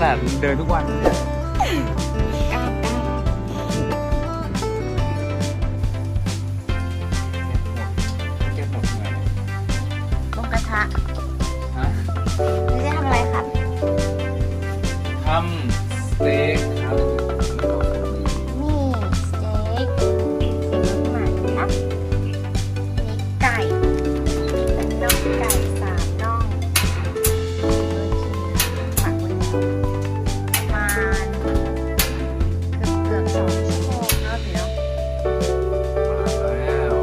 นาดเดินทุกวันเนี่ยเก็บหมดเลย ต้มกระทะ ฮะ นี่จะทำอะไรครับ ทำสเต็กครับ นี่สเต็กหมักครับนี่ไก่เป็นน่องไก่3 น่องหมักไว้แล้วประมาณเกือบ2 ชั่วโมงเนาะพี่เนาะ มาแล้ว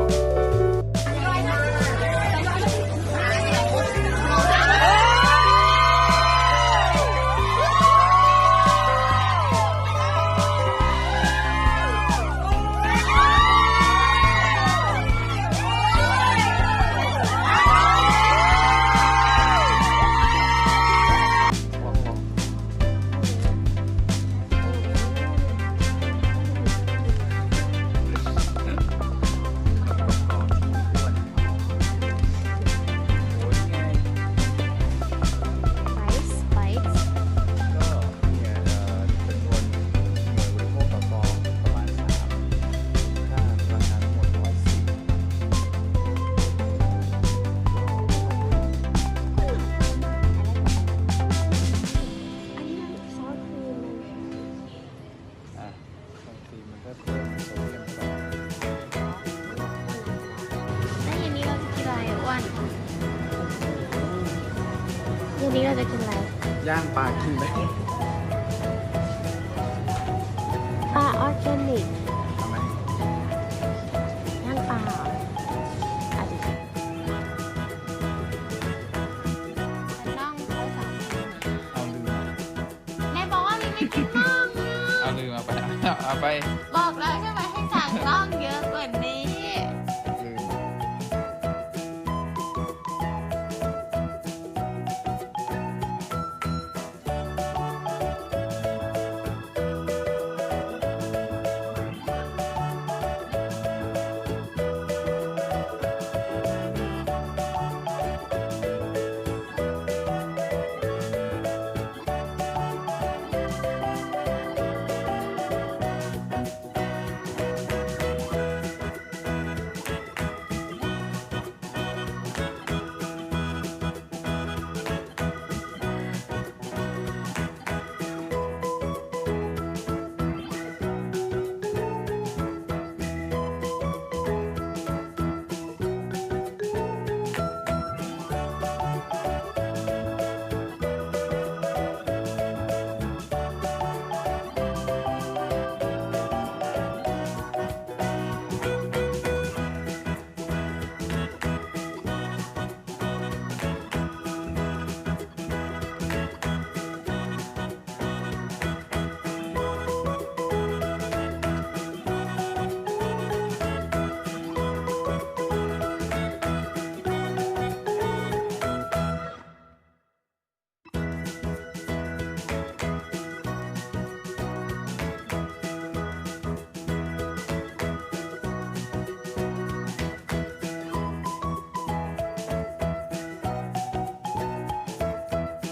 ไปซ์ไปซ์ ก็เนี่ยจำนวนหน่วยบริโภคต่อฟองประมาณ3ค่าพลังงานทั้งหมด110อ่ะบางทีมันก็เพิ่มโซเดียมเข้าไป แล้วเย็นนี้เราจะกินอะไรอ่ะอ้วนเย็นนี้เราจะกินอะไร ย่างปลากินไหม ปลาออร์แกนิก ทำไหม ย่างปลาเหรออาจจะน่องเขา3 เอาลืม แม่บอกว่ามันไม่กินน่อง เอาลืมเอาไปเอาไป โ